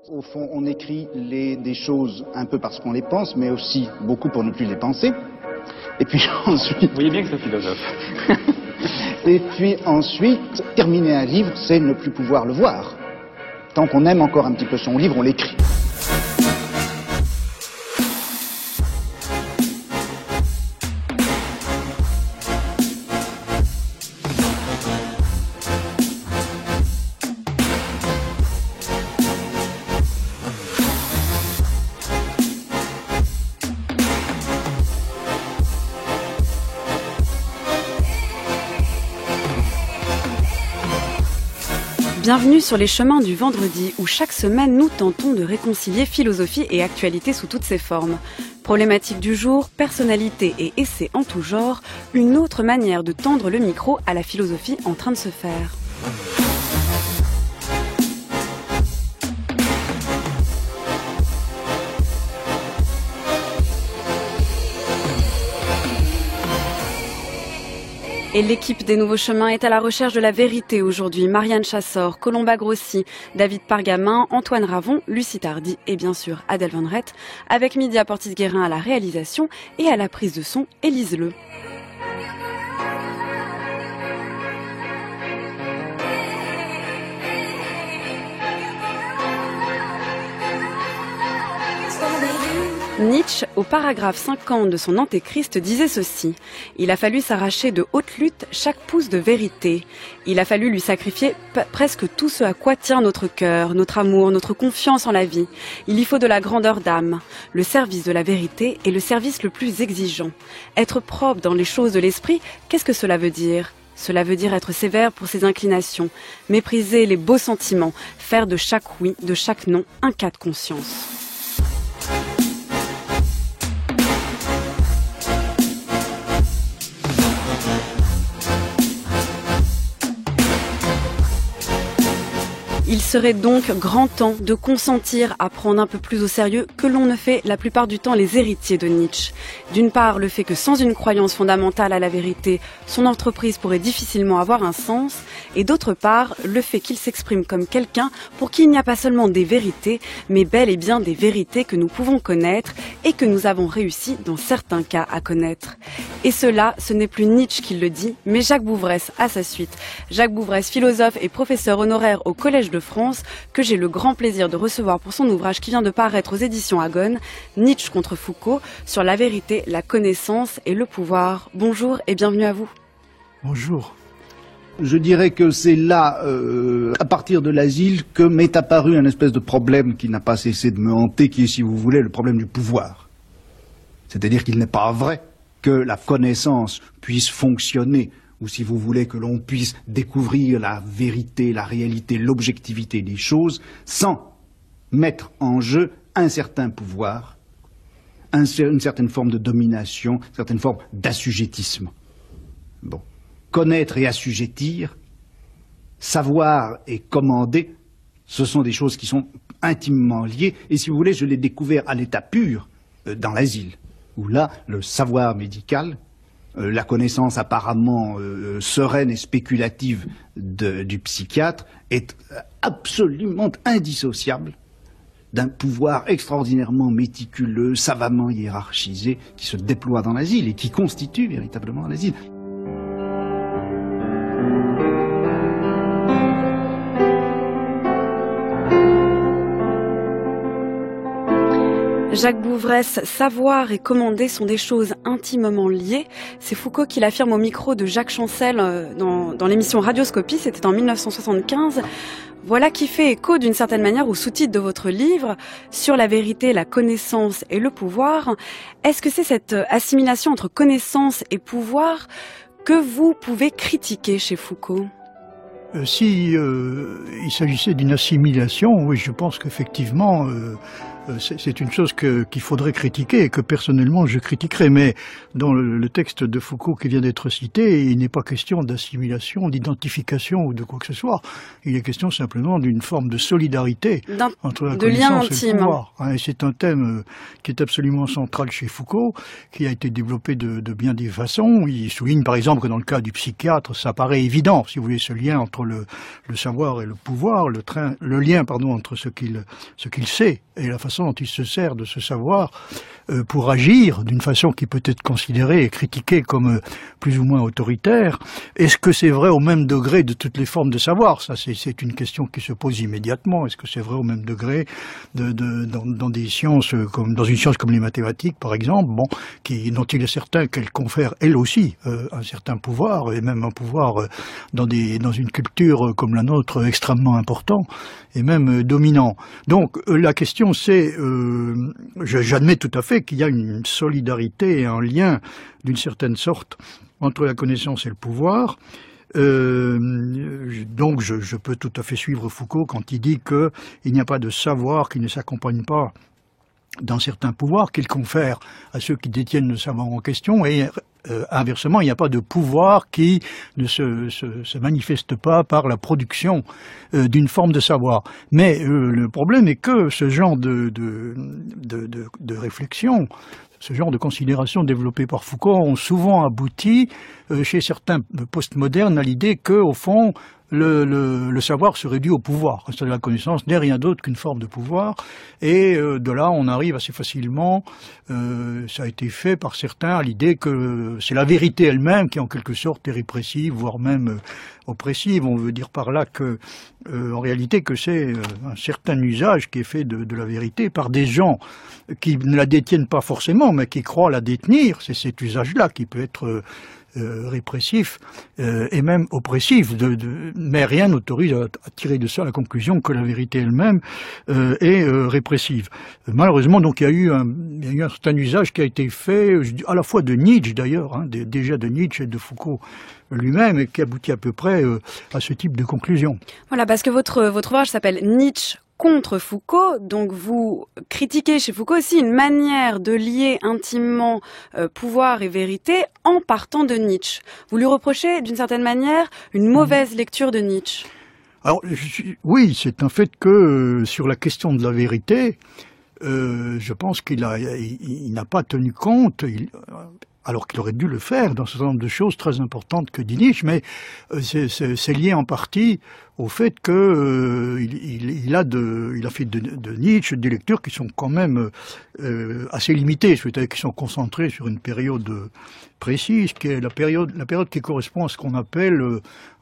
Au fond, on écrit des choses un peu parce qu'on les pense, mais aussi beaucoup pour ne plus les penser. Et puis ensuite... Vous voyez bien que c'est philosophe. Et puis ensuite, terminer un livre, c'est ne plus pouvoir le voir. Tant qu'on aime encore un petit peu son livre, on l'écrit. Bienvenue sur les chemins du vendredi où chaque semaine nous tentons de réconcilier philosophie et actualité sous toutes ses formes. Problématiques du jour, personnalité et essais en tout genre, une autre manière de tendre le micro à la philosophie en train de se faire. Et l'équipe des Nouveaux Chemins est à la recherche de la vérité aujourd'hui. Marianne Chassor, Colomba Grossi, David Pargamin, Antoine Ravon, Lucie Tardy et bien sûr Adèle Van Rett, avec Mydia Portis-Guérin à la réalisation et à la prise de son, Élise Le. Nietzsche, au paragraphe 50 de son Antéchrist, disait ceci. Il a fallu s'arracher de haute lutte chaque pouce de vérité. Il a fallu lui sacrifier presque tout ce à quoi tient notre cœur, notre amour, notre confiance en la vie. Il y faut de la grandeur d'âme. Le service de la vérité est le service le plus exigeant. Être propre dans les choses de l'esprit, qu'est-ce que cela veut dire ? Cela veut dire être sévère pour ses inclinations, mépriser les beaux sentiments, faire de chaque oui, de chaque non, un cas de conscience. Il serait donc grand temps de consentir à prendre un peu plus au sérieux que l'on ne fait la plupart du temps les héritiers de Nietzsche. D'une part, le fait que sans une croyance fondamentale à la vérité, son entreprise pourrait difficilement avoir un sens, et d'autre part, le fait qu'il s'exprime comme quelqu'un pour qui il n'y a pas seulement des vérités, mais bel et bien des vérités que nous pouvons connaître et que nous avons réussi dans certains cas à connaître. Et cela, ce n'est plus Nietzsche qui le dit, mais Jacques Bouvresse à sa suite. Jacques Bouvresse, philosophe et professeur honoraire au Collège de France, que j'ai le grand plaisir de recevoir pour son ouvrage qui vient de paraître aux éditions Agone, Nietzsche contre Foucault, sur la vérité, la connaissance et le pouvoir. Bonjour et bienvenue à vous. Bonjour. Je dirais que c'est là, à partir de l'asile, que m'est apparu un espèce de problème qui n'a pas cessé de me hanter, qui est, si vous voulez, le problème du pouvoir. C'est-à-dire qu'il n'est pas vrai que la connaissance puisse fonctionner, ou si vous voulez que l'on puisse découvrir la vérité, la réalité, l'objectivité des choses, sans mettre en jeu un certain pouvoir, une certaine forme de domination, une certaine forme d'assujettissement. Bon. Connaître et assujettir, savoir et commander, ce sont des choses qui sont intimement liées, et si vous voulez, je l'ai découvert à l'état pur dans l'asile, où là, le savoir médical, la connaissance apparemment sereine et spéculative du psychiatre est absolument indissociable d'un pouvoir extraordinairement méticuleux, savamment hiérarchisé, qui se déploie dans l'asile et qui constitue véritablement l'asile. Jacques Bouvresse, savoir et commander sont des choses intimement liées. C'est Foucault qui l'affirme au micro de Jacques Chancel dans l'émission Radioscopie, c'était en 1975. Voilà qui fait écho d'une certaine manière au sous-titre de votre livre, sur la vérité, la connaissance et le pouvoir. Est-ce que c'est cette assimilation entre connaissance et pouvoir que vous pouvez critiquer chez Foucault ? Si il s'agissait d'une assimilation, oui, je pense qu'effectivement, c'est une chose qu'il faudrait critiquer et que personnellement je critiquerais. Mais dans le texte de Foucault qui vient d'être cité, il n'est pas question d'assimilation, d'identification ou de quoi que ce soit. Il est question simplement d'une forme de solidarité entre la connaissance et le pouvoir. Et c'est un thème qui est absolument central chez Foucault, qui a été développé de bien des façons. Il souligne par exemple que dans le cas du psychiatre, ça paraît évident, si vous voulez, ce lien entre le savoir et le pouvoir, le lien entre ce qu'il sait et la façon dont il se sert de ce savoir pour agir d'une façon qui peut être considérée et critiquée comme plus ou moins autoritaire. Est-ce que c'est vrai au même degré de toutes les formes de savoir? Ça, c'est une question qui se pose immédiatement. Est-ce que c'est vrai au même degré dans des sciences comme dans une science comme les mathématiques, par exemple, dont il est certain qu'elle confère elle aussi un certain pouvoir, et même un pouvoir dans une culture comme la nôtre extrêmement important et même dominant. Donc la question c'est, j'admets tout à fait qu'il y a une solidarité et un lien d'une certaine sorte entre la connaissance et le pouvoir. Donc je peux tout à fait suivre Foucault quand il dit qu'il n'y a pas de savoir qui ne s'accompagne pas d'un certain pouvoir qu'il confère à ceux qui détiennent le savoir en question, et inversement, il n'y a pas de pouvoir qui ne se manifeste pas par la production d'une forme de savoir. Mais le problème est que ce genre de réflexion, ce genre de considérations développées par Foucault ont souvent abouti chez certains postmodernes à l'idée que, au fond, le savoir se réduit au pouvoir. C'est-à-dire la connaissance n'est rien d'autre qu'une forme de pouvoir. Et de là, on arrive assez facilement, ça a été fait par certains, à l'idée que c'est la vérité elle-même qui, en quelque sorte, est répressive, voire même oppressive. On veut dire par là que, en réalité, que c'est un certain usage qui est fait de la vérité par des gens qui ne la détiennent pas forcément, mais qui croient la détenir. C'est cet usage-là qui peut être répressif et même oppressif, mais rien n'autorise à tirer de ça la conclusion que la vérité elle-même est répressive. Malheureusement, donc il y a eu un certain usage qui a été fait à la fois de Nietzsche d'ailleurs, déjà de Nietzsche et de Foucault lui-même, et qui aboutit à peu près à ce type de conclusion. Voilà, parce que votre ouvrage s'appelle Nietzsche contre Foucault, donc vous critiquez chez Foucault aussi une manière de lier intimement pouvoir et vérité en partant de Nietzsche. Vous lui reprochez d'une certaine manière une mauvaise lecture de Nietzsche. Alors oui, c'est un fait que sur la question de la vérité, je pense qu'il n'a pas tenu compte, alors qu'il aurait dû le faire dans un certain nombre de choses très importantes que dit Nietzsche, mais c'est lié en partie au fait que il a fait de Nietzsche des lectures qui sont quand même assez limitées, c'est-à-dire qui sont concentrées sur une période précise, qui est la période qui correspond à ce qu'on appelle,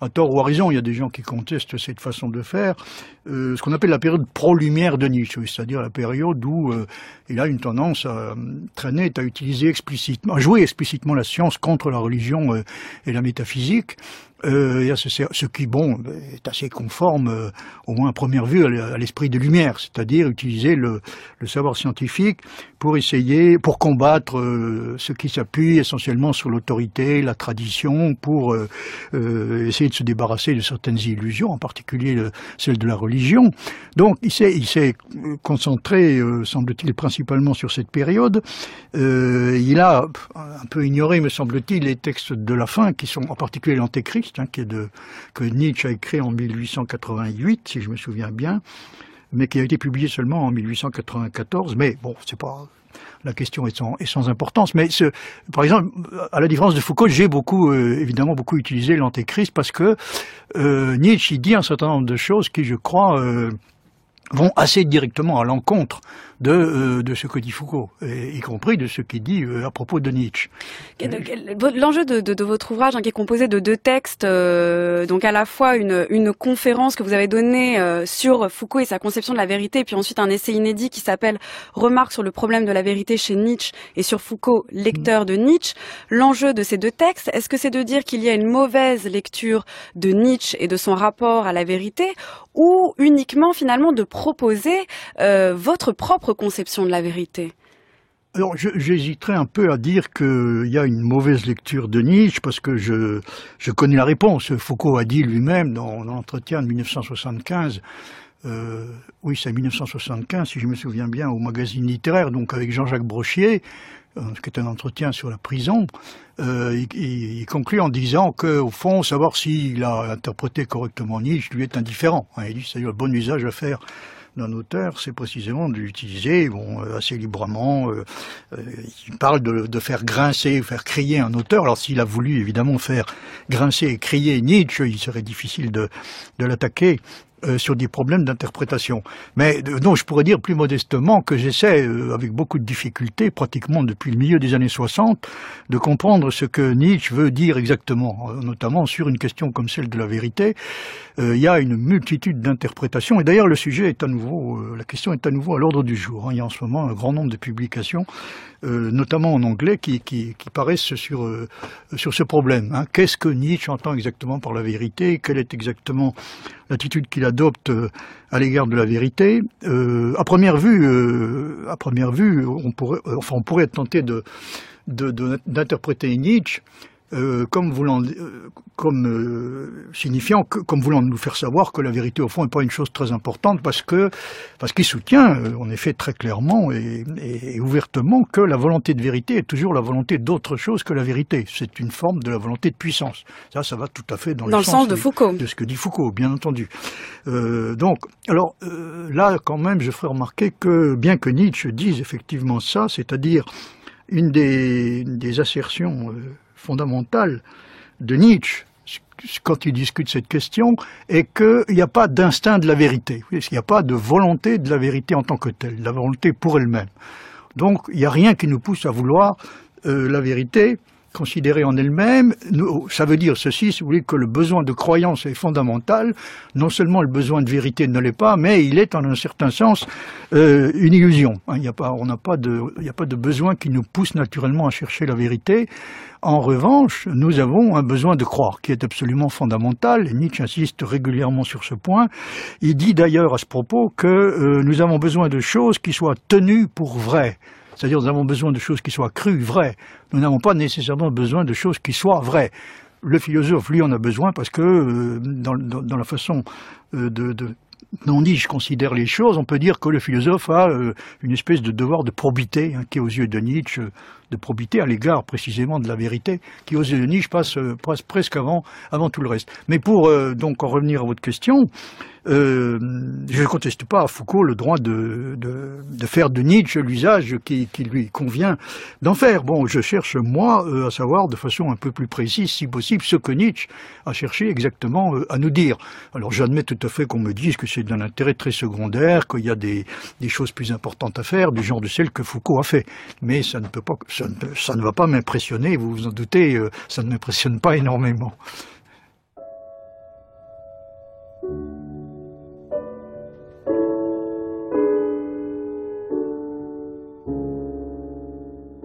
à tort ou à raison, il y a des gens qui contestent cette façon de faire, ce qu'on appelle la période pro-lumière de Nietzsche, c'est-à-dire la période où il a une tendance très nette à utiliser explicitement, à jouer explicitement la science contre la religion et la métaphysique. Ce qui, est assez conforme, au moins à première vue, à l'esprit de lumière, c'est-à-dire utiliser le savoir scientifique pour combattre ce qui s'appuie essentiellement sur l'autorité, la tradition, pour essayer de se débarrasser de certaines illusions, en particulier celle de la religion. Donc, il s'est concentré, semble-t-il, principalement sur cette période. Il a un peu ignoré, me semble-t-il, les textes de la fin, qui sont en particulier l'Antéchrist, que Nietzsche a écrit en 1888, si je me souviens bien, mais qui a été publié seulement en 1894. Mais bon, c'est pas, la question est sans importance. Mais par exemple, à la différence de Foucault, j'ai évidemment beaucoup utilisé l'Antéchrist parce que Nietzsche il dit un certain nombre de choses qui, je crois, vont assez directement à l'encontre de ce que dit Foucault, y compris de ce qu'il dit à propos de Nietzsche. L'enjeu de votre ouvrage, qui est composé de deux textes, donc à la fois une conférence que vous avez donnée sur Foucault et sa conception de la vérité, et puis ensuite un essai inédit qui s'appelle Remarques sur le problème de la vérité chez Nietzsche et sur Foucault, lecteur de Nietzsche. L'enjeu de ces deux textes, est-ce que c'est de dire qu'il y a une mauvaise lecture de Nietzsche et de son rapport à la vérité, ou uniquement finalement de proposer votre propre conception de la vérité? Alors, j'hésiterais un peu à dire qu'il y a une mauvaise lecture de Nietzsche, parce que je connais la réponse. Foucault a dit lui-même dans l'entretien de 1975 oui, c'est 1975, si je me souviens bien, au magazine littéraire, donc avec Jean-Jacques Brochier, qui est un entretien sur la prison. Il conclut en disant qu'au fond, savoir s'il a interprété correctement Nietzsche lui est indifférent. Il dit c'est le bon usage à faire d'un auteur, c'est précisément de l'utiliser assez librement. Il parle de faire grincer, faire crier un auteur. Alors s'il a voulu évidemment faire grincer et crier Nietzsche, il serait difficile de l'attaquer sur des problèmes d'interprétation. Mais non, je pourrais dire plus modestement que j'essaie, avec beaucoup de difficultés, pratiquement depuis le milieu des années 60, de comprendre ce que Nietzsche veut dire exactement, notamment sur une question comme celle de la vérité. Il y a une multitude d'interprétations, et d'ailleurs le sujet est à nouveau, la question est à nouveau à l'ordre du jour. Il y a en ce moment un grand nombre de publications, notamment en anglais, qui paraissent sur ce problème. Qu'est-ce que Nietzsche entend exactement par la vérité? Quelle est exactement l'attitude qu'il adopte à l'égard de la vérité? À première vue, on pourrait être tenté d'interpréter Nietzsche comme signifiant comme voulant nous faire savoir que la vérité au fond n'est pas une chose très importante, parce qu'il soutient en effet très clairement et ouvertement que la volonté de vérité est toujours la volonté d'autre chose que la vérité. C'est une forme de la volonté de puissance. Ça va tout à fait dans le sens de Foucault, de ce que dit Foucault, bien entendu. Là quand même, je ferai remarquer que bien que Nietzsche dise effectivement ça, c'est-à-dire une des assertions fondamentale de Nietzsche, quand il discute cette question, est qu'il n'y a pas d'instinct de la vérité. Il n'y a pas de volonté de la vérité en tant que telle, la volonté pour elle-même. Donc, il n'y a rien qui nous pousse à vouloir la vérité considérée en elle-même. Ça veut dire ceci, si vous voulez, que le besoin de croyance est fondamental. Non seulement le besoin de vérité ne l'est pas, mais il est en un certain sens une illusion. Il n'y a pas de besoin qui nous pousse naturellement à chercher la vérité. En revanche, nous avons un besoin de croire qui est absolument fondamental, et Nietzsche insiste régulièrement sur ce point. Il dit d'ailleurs à ce propos que nous avons besoin de choses qui soient tenues pour vraies. C'est-à-dire nous avons besoin de choses qui soient crues, vraies. Nous n'avons pas nécessairement besoin de choses qui soient vraies. Le philosophe, lui, en a besoin parce que dans la façon dont Nietzsche considère les choses, on peut dire que le philosophe a une espèce de devoir de probité, qui aux yeux de Nietzsche, de probité à l'égard précisément de la vérité, qui aux yeux de Nietzsche passe presque avant tout le reste. Mais pour donc en revenir à votre question, je ne conteste pas à Foucault le droit de faire de Nietzsche l'usage qui lui convient d'en faire. Bon, je cherche, moi, à savoir de façon un peu plus précise, si possible, ce que Nietzsche a cherché exactement à nous dire. Alors j'admets tout à fait qu'on me dise que c'est d'un intérêt très secondaire, qu'il y a des choses plus importantes à faire, du genre de celles que Foucault a fait. Mais ça ne va pas m'impressionner, vous vous en doutez, ça ne m'impressionne pas énormément.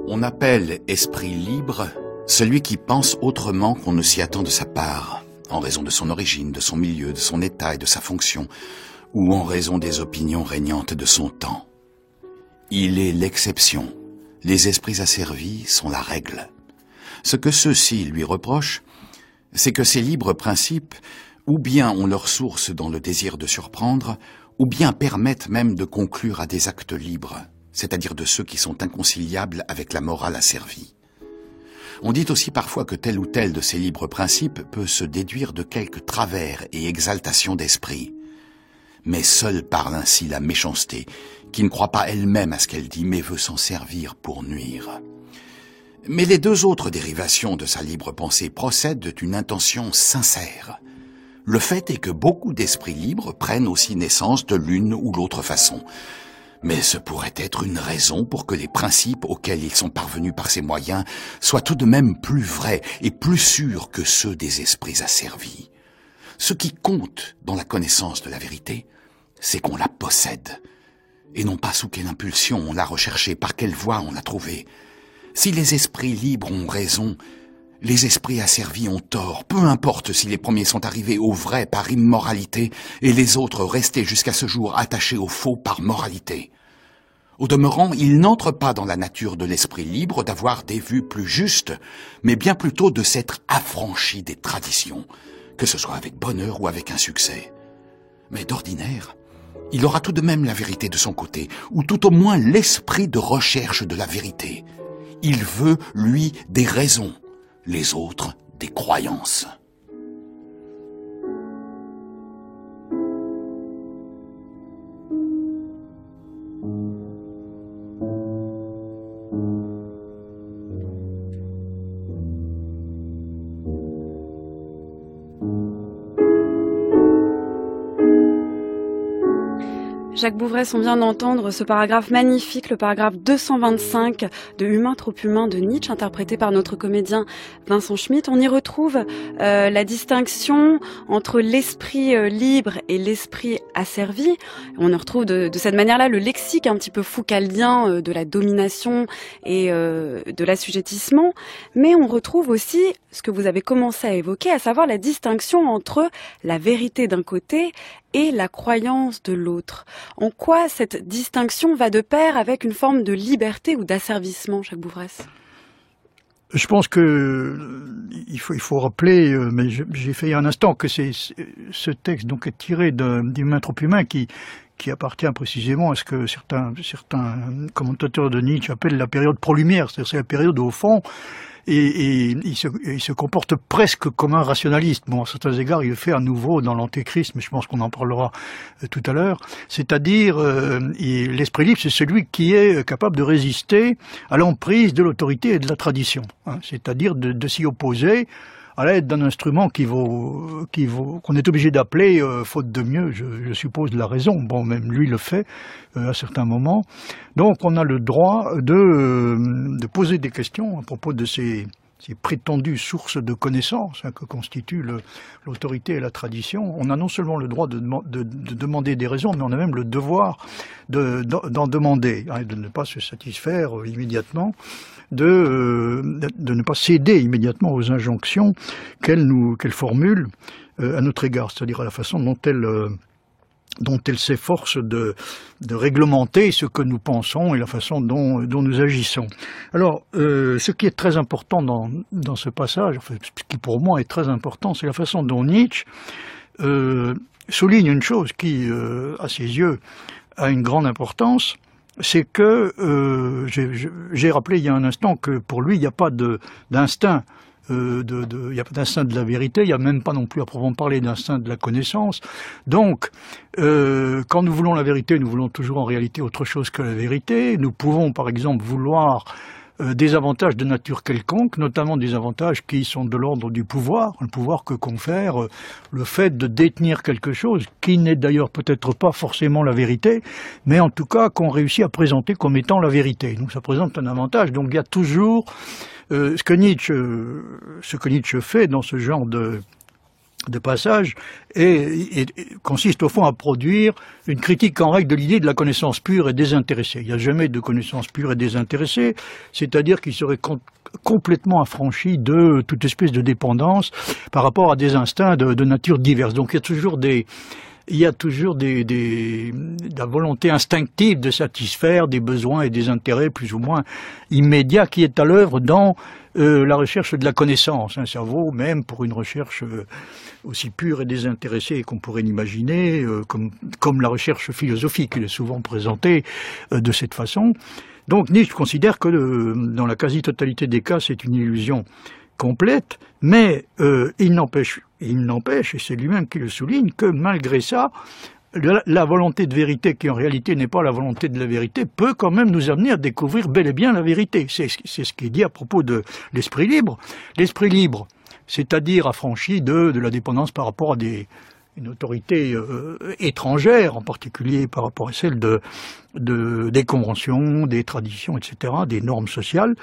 On appelle esprit libre celui qui pense autrement qu'on ne s'y attend de sa part, en raison de son origine, de son milieu, de son état et de sa fonction, ou en raison des opinions régnantes de son temps. Il est l'exception. Les esprits asservis sont la règle. Ce que ceux-ci lui reprochent, c'est que ces libres principes, ou bien ont leur source dans le désir de surprendre, ou bien permettent même de conclure à des actes libres, c'est-à-dire de ceux qui sont inconciliables avec la morale asservie. On dit aussi parfois que tel ou tel de ces libres principes peut se déduire de quelques travers et exaltations d'esprit. Mais seule parle ainsi la méchanceté, qui ne croit pas elle-même à ce qu'elle dit, mais veut s'en servir pour nuire. Mais les deux autres dérivations de sa libre pensée procèdent d'une intention sincère. Le fait est que beaucoup d'esprits libres prennent aussi naissance de l'une ou l'autre façon. Mais ce pourrait être une raison pour que les principes auxquels ils sont parvenus par ces moyens soient tout de même plus vrais et plus sûrs que ceux des esprits asservis. Ce qui compte dans la connaissance de la vérité, c'est qu'on la possède, et non pas sous quelle impulsion on l'a recherchée, par quelle voie on l'a trouvée. Si les esprits libres ont raison, les esprits asservis ont tort, peu importe si les premiers sont arrivés au vrai par immoralité et les autres restés jusqu'à ce jour attachés au faux par moralité. Au demeurant, il n'entre pas dans la nature de l'esprit libre d'avoir des vues plus justes, mais bien plutôt de s'être affranchi des traditions, que ce soit avec bonheur ou avec insuccès. Mais d'ordinaire, il aura tout de même la vérité de son côté, ou tout au moins l'esprit de recherche de la vérité. Il veut, lui, des raisons, les autres, des croyances. Jacques Bouvresse, on vient d'entendre ce paragraphe magnifique, le paragraphe 225 de Humain trop humain de Nietzsche, interprété par notre comédien Vincent Schmitt. On y retrouve la distinction entre l'esprit libre et l'esprit asservi. On y retrouve de cette manière-là le lexique un petit peu foucaldien de la domination et de l'assujettissement. Mais on retrouve aussi ce que vous avez commencé à évoquer, à savoir la distinction entre la vérité d'un côté et la croyance de l'autre. En quoi cette distinction va de pair avec une forme de liberté ou d'asservissement, Jacques Bouvresse ? Je pense que il faut rappeler, mais j'ai fait il y a un instant, que ce texte donc est tiré d'Humain trop humain qui appartient précisément à ce que certains commentateurs de Nietzsche appellent la période pro-lumière, c'est-à-dire c'est la période au fond. Et il se comporte presque comme un rationaliste. Bon, à certains égards, il le fait à nouveau dans l'Antéchrist, mais je pense qu'on en parlera tout à l'heure. C'est-à-dire, l'esprit libre, c'est celui qui est capable de résister à l'emprise de l'autorité et de la tradition. Hein, c'est-à-dire de s'y opposer à l'aide d'un instrument qu'on est obligé d'appeler, faute de mieux, je suppose, la raison. Bon, même lui le fait à certains moments. Donc, on a le droit de poser des questions à propos de ces prétendues sources de connaissances que constituent l'autorité et la tradition. On a non seulement le droit de demander des raisons, mais on a même le devoir d'en demander, hein, de ne pas se satisfaire immédiatement, de ne pas céder immédiatement aux injonctions qu'elle formule à notre égard, c'est-à-dire à la façon dont elle s'efforce de réglementer ce que nous pensons et la façon dont nous agissons. Alors, ce qui est très important dans ce passage, enfin, ce qui pour moi est très important, c'est la façon dont Nietzsche souligne une chose qui, à ses yeux, a une grande importance, c'est que, j'ai rappelé il y a un instant que pour lui, il n'y a pas d'instinct. Il n'y a pas d'instinct de la vérité, il n'y a même pas non plus à proprement parler d'instinct de la connaissance. Donc, quand nous voulons la vérité, nous voulons toujours en réalité autre chose que la vérité. Nous pouvons par exemple vouloir des avantages de nature quelconque, notamment des avantages qui sont de l'ordre du pouvoir, le pouvoir que confère le fait de détenir quelque chose, qui n'est d'ailleurs peut-être pas forcément la vérité, mais en tout cas qu'on réussit à présenter comme étant la vérité. Donc ça présente un avantage. Donc il y a toujours ce que Nietzsche fait dans ce genre de passage et consiste au fond à produire une critique en règle de l'idée de la connaissance pure et désintéressée. Il n'y a jamais de connaissance pure et désintéressée, c'est-à-dire qu'il serait complètement affranchi de toute espèce de dépendance par rapport à des instincts de nature diverse. Donc il y a toujours la volonté instinctive de satisfaire des besoins et des intérêts plus ou moins immédiats qui est à l'œuvre dans la recherche de la connaissance. Ça vaut même pour une recherche aussi pure et désintéressée qu'on pourrait l'imaginer, comme la recherche philosophique. Elle est souvent présentée de cette façon. Donc Nietzsche considère que dans la quasi-totalité des cas, c'est une illusion complète, mais il n'empêche, et c'est lui-même qui le souligne, que malgré ça, la volonté de vérité, qui en réalité n'est pas la volonté de la vérité, peut quand même nous amener à découvrir bel et bien la vérité. C'est ce qui est dit à propos de l'esprit libre. L'esprit libre, c'est-à-dire affranchi de la dépendance par rapport à une autorité étrangère, en particulier par rapport à celle des conventions, des traditions, etc., des normes sociales.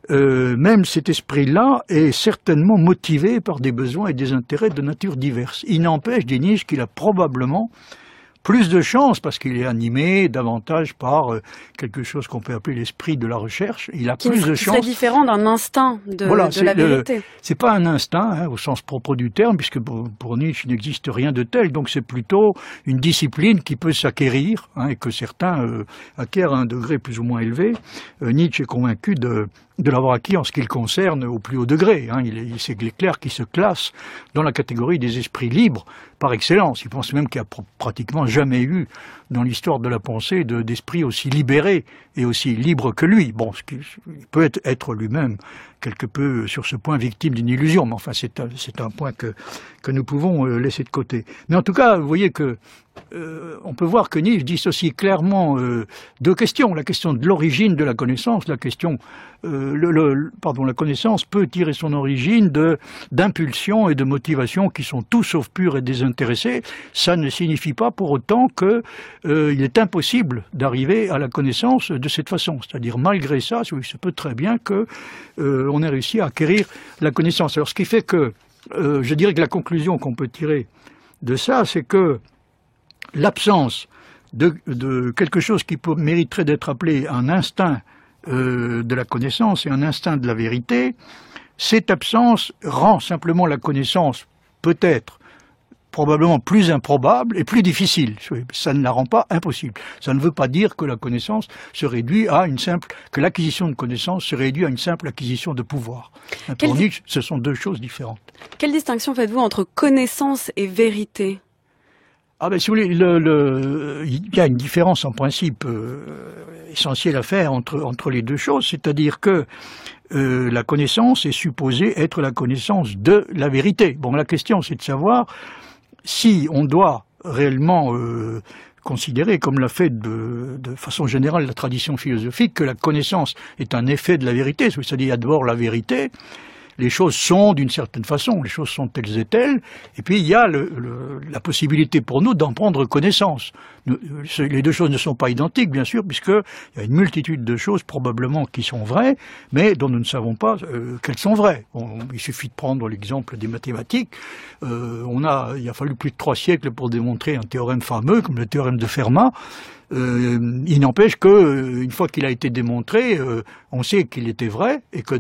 Même cet esprit-là est certainement motivé par des besoins et des intérêts de nature diverse. Il n'empêche, dit Nietzsche, qu'il a probablement plus de chance parce qu'il est animé davantage par quelque chose qu'on peut appeler l'esprit de la recherche. Il a plus de chance. C'est différent d'un instinct de la vérité. C'est pas un instinct au sens propre du terme, puisque pour Nietzsche il n'existe rien de tel. Donc c'est plutôt une discipline qui peut s'acquérir et que certains acquièrent à un degré plus ou moins élevé. Nietzsche est convaincu de l'avoir acquis en ce qui le concerne au plus haut degré. C'est clair qu'il se classe dans la catégorie des esprits libres par excellence. Il pense même qu'il n'y a pratiquement jamais eu dans l'histoire de la pensée d'esprits aussi libérés et aussi libres que lui. Bon, ce qui peut être lui-même quelque peu sur ce point victime d'une illusion, mais enfin c'est un point que nous pouvons laisser de côté. Mais en tout cas, vous voyez que on peut voir que Nietzsche dissocie clairement deux questions. La question de l'origine de la connaissance, la question, la connaissance peut tirer son origine d'impulsions et de motivations qui sont tout sauf pures et désintéressées. Ça ne signifie pas pour autant que il est impossible d'arriver à la connaissance de cette façon. C'est-à-dire, malgré ça, il se peut très bien que on ait réussi à acquérir la connaissance. Alors, ce qui fait que je dirais que la conclusion qu'on peut tirer de ça, c'est que l'absence de quelque chose qui mériterait d'être appelé un instinct de la connaissance et un instinct de la vérité, cette absence rend simplement la connaissance peut-être probablement plus improbable et plus difficile. Ça ne la rend pas impossible. Ça ne veut pas dire que la connaissance se réduit à que l'acquisition de connaissance se réduit à une simple acquisition de pouvoir. Pour Nietzsche, ce sont deux choses différentes. Quelle distinction faites-vous entre connaissance et vérité ? Ah ben si vous voulez, il y a une différence en principe essentielle à faire entre les deux choses, c'est-à-dire que la connaissance est supposée être la connaissance de la vérité. Bon, la question c'est de savoir si on doit réellement considérer, comme l'a fait de façon générale la tradition philosophique, que la connaissance est un effet de la vérité, c'est-à-dire il y a d'abord la vérité. Les choses sont d'une certaine façon, les choses sont telles et telles, et puis il y a la possibilité pour nous d'en prendre connaissance. Les deux choses ne sont pas identiques, bien sûr, puisqu'il y a une multitude de choses probablement qui sont vraies, mais dont nous ne savons pas qu'elles sont vraies. Il suffit de prendre l'exemple des mathématiques. Il a fallu plus de 3 siècles pour démontrer un théorème fameux, comme le théorème de Fermat. Il n'empêche que une fois qu'il a été démontré, on sait qu'il était vrai et que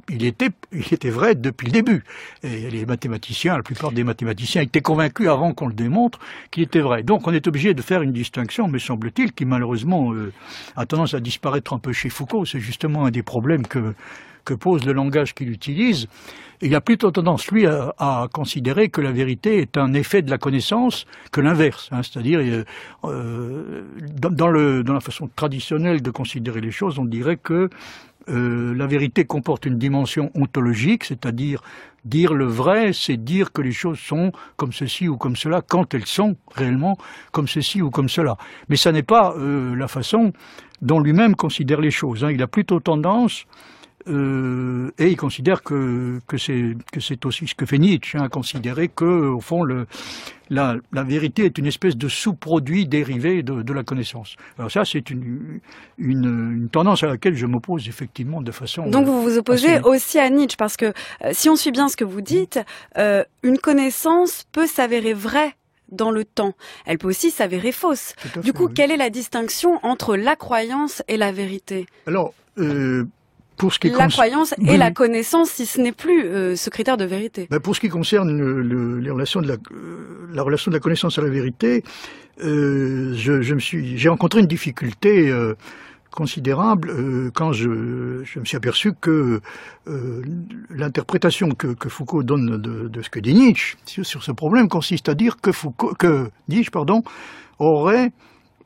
il était vrai depuis le début. Et les mathématiciens, la plupart des mathématiciens étaient convaincus avant qu'on le démontre qu'il était vrai. Donc on est obligé de faire une distinction, me semble-t-il, qui malheureusement a tendance à disparaître un peu chez Foucault. C'est justement un des problèmes que pose le langage qu'il utilise. Il a plutôt tendance, lui, à considérer que la vérité est un effet de la connaissance que l'inverse. C'est-à-dire, dans la façon traditionnelle de considérer les choses, on dirait que la vérité comporte une dimension ontologique, c'est-à-dire dire le vrai, c'est dire que les choses sont comme ceci ou comme cela quand elles sont réellement comme ceci ou comme cela. Mais ça n'est pas la façon dont lui-même considère les choses. Il a plutôt tendance et il considère que c'est aussi ce que fait Nietzsche, à considérer que au fond la vérité est une espèce de sous-produit dérivé de la connaissance. Alors ça, c'est une tendance à laquelle je m'oppose effectivement de façon... Donc vous vous opposez aussi à Nietzsche, parce que si on suit bien ce que vous dites, une connaissance peut s'avérer vraie dans le temps. Elle peut aussi s'avérer fausse. Du coup, quelle est la distinction entre la croyance et la vérité ? Alors, la croyance et la connaissance, si ce n'est plus ce critère de vérité. Pour ce qui concerne les relations la relation de la connaissance à la vérité, j'ai rencontré une difficulté considérable quand je me suis aperçu que l'interprétation que Foucault donne de ce que dit Nietzsche sur ce problème consiste à dire que Nietzsche aurait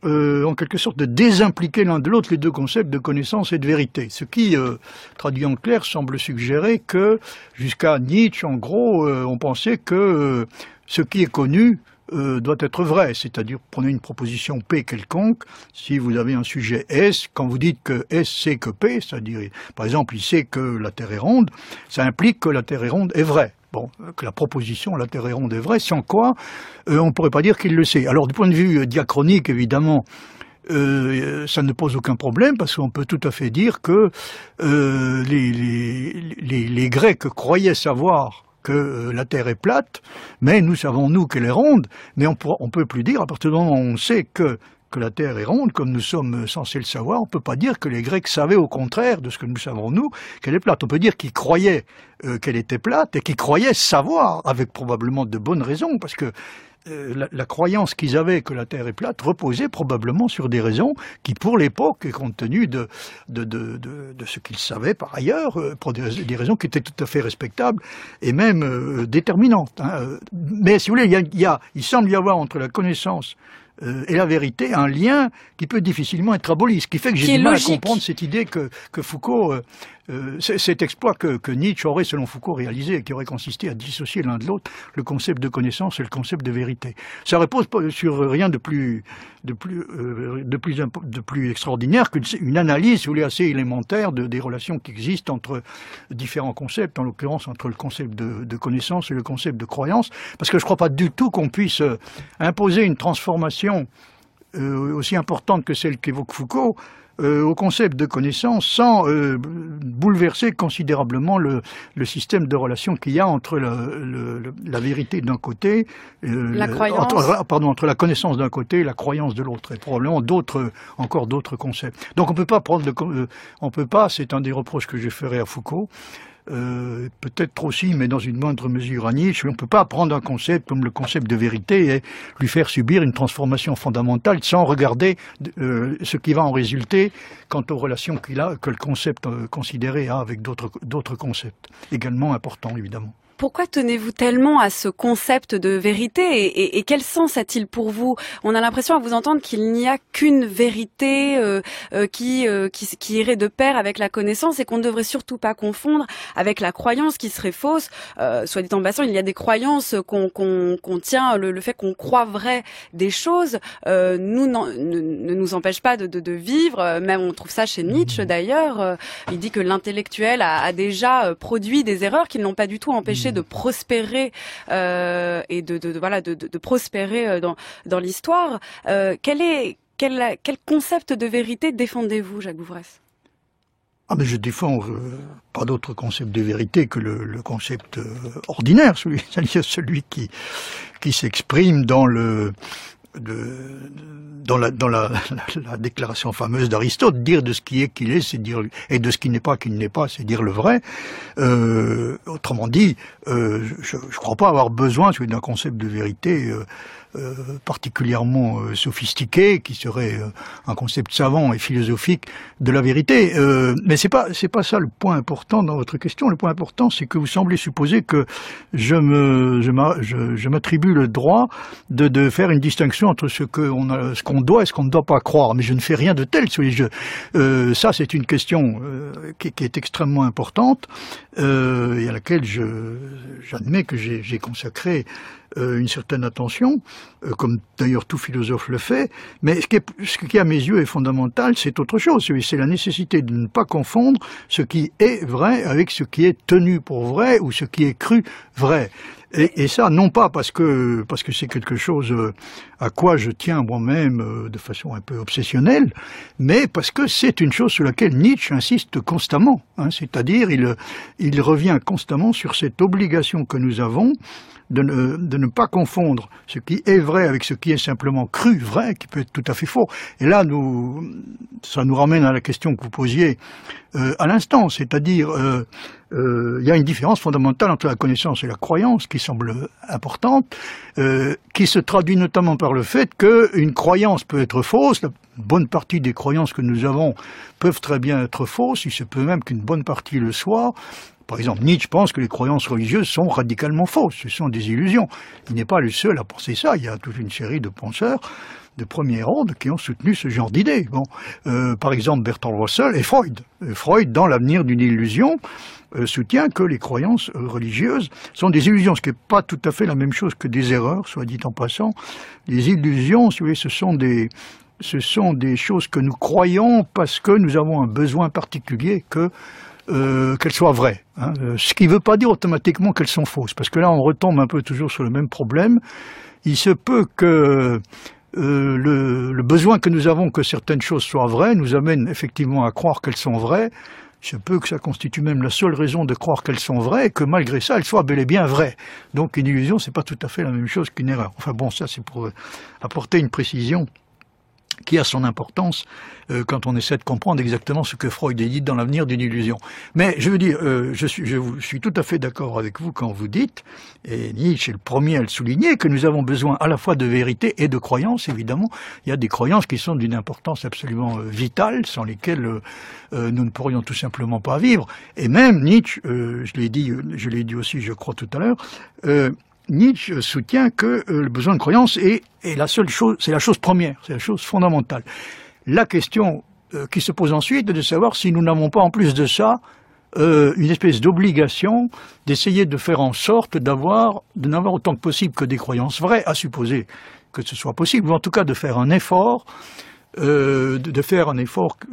en quelque sorte de désimpliquer l'un de l'autre les deux concepts de connaissance et de vérité. Ce qui, traduit en clair, semble suggérer que jusqu'à Nietzsche, en gros, on pensait que ce qui est connu doit être vrai, c'est-à-dire prenez une proposition P quelconque, si vous avez un sujet S, quand vous dites que S sait que P, c'est-à-dire par exemple il sait que la Terre est ronde, ça implique que la Terre est ronde est vraie. Bon, que la proposition la Terre est ronde est vraie, sans quoi on ne pourrait pas dire qu'il le sait. Alors du point de vue diachronique, évidemment, ça ne pose aucun problème, parce qu'on peut tout à fait dire que les Grecs croyaient savoir que la Terre est plate, mais nous savons, nous, qu'elle est ronde, mais on peut plus dire, à partir du moment où on sait que la Terre est ronde, comme nous sommes censés le savoir, on ne peut pas dire que les Grecs savaient au contraire de ce que nous savons nous, qu'elle est plate. On peut dire qu'ils croyaient qu'elle était plate et qu'ils croyaient savoir, avec probablement de bonnes raisons, parce que la croyance qu'ils avaient que la Terre est plate reposait probablement sur des raisons qui, pour l'époque, et compte tenu de ce qu'ils savaient par ailleurs, pour des raisons qui étaient tout à fait respectables et même déterminantes. Mais si vous voulez, il semble y avoir entre la connaissance et la vérité, un lien qui peut difficilement être aboli. Ce qui fait que j'ai du mal à comprendre cette idée que Foucault, cet exploit que Nietzsche aurait, selon Foucault, réalisé et qui aurait consisté à dissocier l'un de l'autre le concept de connaissance et le concept de vérité. Ça repose sur rien de plus extraordinaire qu'une analyse, si vous voulez, assez élémentaire des relations qui existent entre différents concepts, en l'occurrence entre le concept de connaissance et le concept de croyance, parce que je ne crois pas du tout qu'on puisse imposer une transformation aussi importante que celle qu'évoque Foucault au concept de connaissance sans bouleverser considérablement le système de relations qu'il y a entre la vérité d'un côté, entre la connaissance d'un côté et la croyance de l'autre, et probablement encore d'autres concepts. Donc on peut pas, c'est un des reproches que je ferai à Foucault, peut-être aussi, mais dans une moindre mesure à Nietzsche, on ne peut pas prendre un concept comme le concept de vérité et lui faire subir une transformation fondamentale sans regarder ce qui va en résulter quant aux relations que le concept considéré a avec d'autres concepts, également importants évidemment. Pourquoi tenez-vous tellement à ce concept de vérité et quel sens a-t-il pour vous? On a l'impression à vous entendre qu'il n'y a qu'une vérité qui irait de pair avec la connaissance et qu'on ne devrait surtout pas confondre avec la croyance qui serait fausse. Soit dit en passant, il y a des croyances qu'on tient, le fait qu'on croit vrai des choses ne nous empêche pas de vivre. Même on trouve ça chez Nietzsche d'ailleurs. Il dit que l'intellectuel a déjà produit des erreurs qui ne l'ont pas du tout empêché de prospérer et de prospérer dans l'histoire. Quel concept de vérité défendez-vous, Jacques Bouvresse? Mais je défends pas d'autre concept de vérité que le concept ordinaire, celui qui s'exprime dans la déclaration fameuse d'Aristote, dire de ce qui est qu'il est, c'est dire, et de ce qui n'est pas qu'il n'est pas, c'est dire le vrai. Autrement dit, je crois pas avoir besoin d'un concept de vérité particulièrement sophistiqué, qui serait un concept savant et philosophique de la vérité. Mais c'est pas ça le point important dans votre question. Le point important, c'est que vous semblez supposer que je m'attribue le droit de faire une distinction entre ce qu'on doit et ce qu'on ne doit pas croire. Mais je ne fais rien de tel. Ça, c'est une question qui est extrêmement importante et à laquelle j'admets que j'ai consacré une certaine attention, comme d'ailleurs tout philosophe le fait, mais ce qui à mes yeux est fondamental, c'est autre chose, c'est la nécessité de ne pas confondre ce qui est vrai avec ce qui est tenu pour vrai ou ce qui est cru vrai. Et ça, non pas parce que c'est quelque chose à quoi je tiens moi-même de façon un peu obsessionnelle, mais parce que c'est une chose sur laquelle Nietzsche insiste constamment. C'est-à-dire, il revient constamment sur cette obligation que nous avons de ne pas confondre ce qui est vrai avec ce qui est simplement cru vrai, qui peut être tout à fait faux. Et là, ça nous ramène à la question que vous posiez à l'instant, c'est-à-dire il y a une différence fondamentale entre la connaissance et la croyance qui semble importante, qui se traduit notamment par le fait qu'une croyance peut être fausse. La bonne partie des croyances que nous avons peuvent très bien être fausses, il se peut même qu'une bonne partie le soit. Par exemple, Nietzsche pense que les croyances religieuses sont radicalement fausses, ce sont des illusions. Il n'est pas le seul à penser ça, il y a toute une série de penseurs de premier ordre qui ont soutenu ce genre d'idées. Par exemple, Bertrand Russell et Freud. Freud, dans L'avenir d'une illusion, soutient que les croyances religieuses sont des illusions, ce qui n'est pas tout à fait la même chose que des erreurs, soit dit en passant. Les illusions, si vous voulez, ce sont des choses que nous croyons parce que nous avons un besoin particulier qu'elles soient vraies. Ce qui ne veut pas dire automatiquement qu'elles sont fausses, parce que là on retombe un peu toujours sur le même problème. Il se peut que le besoin que nous avons que certaines choses soient vraies nous amène effectivement à croire qu'elles sont vraies. Il se peut que ça constitue même la seule raison de croire qu'elles sont vraies, et que malgré ça, elles soient bel et bien vraies. Donc une illusion, c'est pas tout à fait la même chose qu'une erreur. Enfin bon, ça c'est pour apporter une précision qui a son importance quand on essaie de comprendre exactement ce que Freud dit dans L'avenir d'une illusion. Mais je veux dire, je suis tout à fait d'accord avec vous quand vous dites, et Nietzsche est le premier à le souligner, que nous avons besoin à la fois de vérité et de croyances, évidemment. Il y a des croyances qui sont d'une importance absolument vitale, sans lesquelles nous ne pourrions tout simplement pas vivre. Et même Nietzsche, je l'ai dit aussi, je crois, tout à l'heure, Nietzsche soutient que le besoin de croyance est la seule chose, c'est la chose première, c'est la chose fondamentale. La question qui se pose ensuite est de savoir si nous n'avons pas en plus de ça une espèce d'obligation d'essayer de faire en sorte de n'avoir autant que possible que des croyances vraies, à supposer que ce soit possible, ou en tout cas de faire un effort,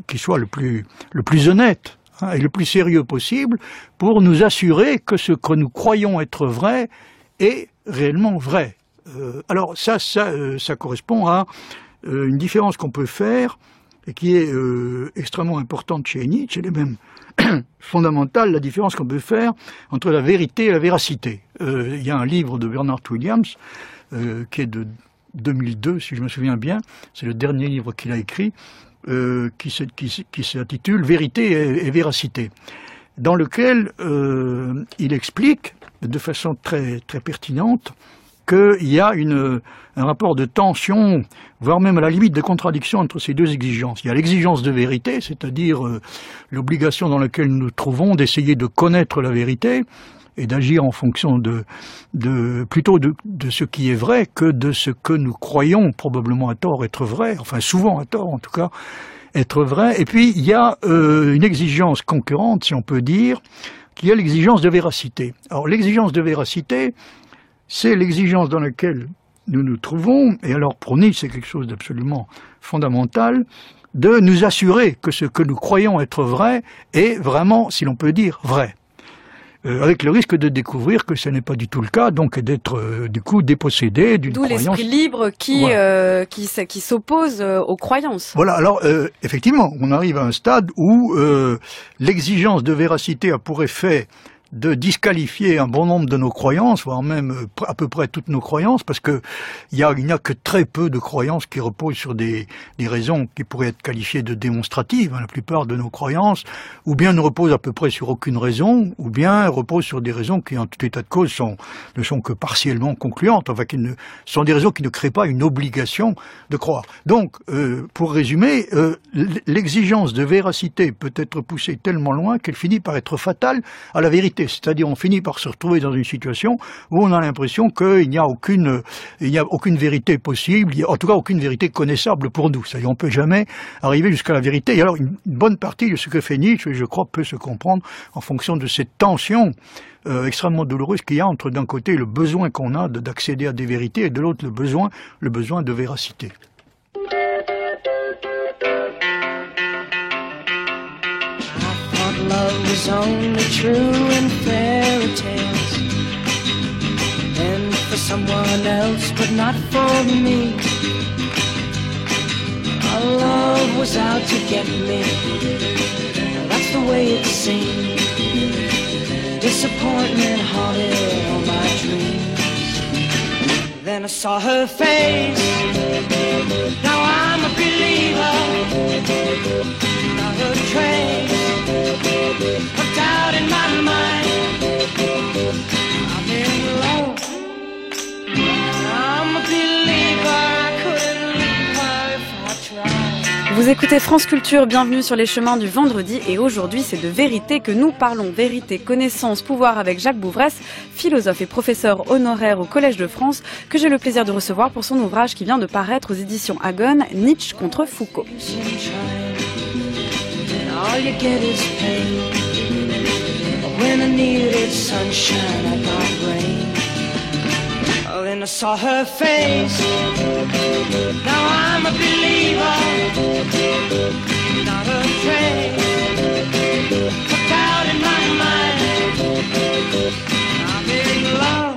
qui soit le plus honnête et le plus sérieux possible pour nous assurer que ce que nous croyons être vrai est réellement vrai. Alors ça correspond à une différence qu'on peut faire et qui est extrêmement importante chez Nietzsche, elle est même fondamentale, la différence qu'on peut faire entre la vérité et la véracité. Il y a un livre de Bernard Williams qui est de 2002, si je me souviens bien, c'est le dernier livre qu'il a écrit, qui s'intitule « Vérité et véracité », dans lequel il explique de façon très, très pertinente qu'il y a un rapport de tension, voire même à la limite de contradiction entre ces deux exigences. Il y a l'exigence de vérité, c'est-à-dire l'obligation dans laquelle nous nous trouvons d'essayer de connaître la vérité et d'agir en fonction plutôt de ce qui est vrai que de ce que nous croyons probablement à tort être vrai, enfin souvent à tort en tout cas, être vrai. Et puis il y a une exigence concurrente, si on peut dire, qui est l'exigence de véracité. Alors l'exigence de véracité, c'est l'exigence dans laquelle nous nous trouvons, et alors pour Nietzsche c'est quelque chose d'absolument fondamental, de nous assurer que ce que nous croyons être vrai est vraiment, si l'on peut dire, vrai. Avec le risque de découvrir que ce n'est pas du tout le cas, donc d'être du coup dépossédé d'une croyance. D'où l'esprit libre qui s'oppose aux croyances. Voilà, alors effectivement, on arrive à un stade où l'exigence de véracité a pour effet de disqualifier un bon nombre de nos croyances, voire même à peu près toutes nos croyances, parce que il n'y a que très peu de croyances qui reposent sur des raisons qui pourraient être qualifiées de démonstratives. La plupart de nos croyances, ou bien ne reposent à peu près sur aucune raison, ou bien reposent sur des raisons qui, en tout état de cause, ne sont que partiellement concluantes, enfin, sont des raisons qui ne créent pas une obligation de croire. Donc, pour résumer, l'exigence de véracité peut être poussée tellement loin qu'elle finit par être fatale à la vérité. C'est-à-dire on finit par se retrouver dans une situation où on a l'impression qu'il n'y a aucune vérité possible, en tout cas aucune vérité connaissable pour nous. C'est-à-dire on ne peut jamais arriver jusqu'à la vérité. Et alors une bonne partie de ce que fait Nietzsche, je crois, peut se comprendre en fonction de cette tension extrêmement douloureuse qu'il y a entre d'un côté le besoin qu'on a d'accéder à des vérités et de l'autre le besoin de véracité. Love was only true in fairy tales, and for someone else, but not for me. Our love was out to get me, that's the way it seemed. Disappointment haunted all my dreams. Then I saw her face, now I'm a believer. Not a trace of doubt in my mind. I'm in love. I'm a believer. I couldn't leave her if I tried. Vous écoutez France Culture, bienvenue sur les chemins du vendredi, et aujourd'hui c'est de vérité que nous parlons. Vérité, connaissance, pouvoir avec Jacques Bouvresse, philosophe et professeur honoraire au Collège de France, que j'ai le plaisir de recevoir pour son ouvrage qui vient de paraître aux éditions Agon, Nietzsche contre Foucault. All you get is pain. When I needed sunshine, I got rain. Oh, then I saw her face. Now I'm a believer. Not a trace of doubt in my mind. I'm in love.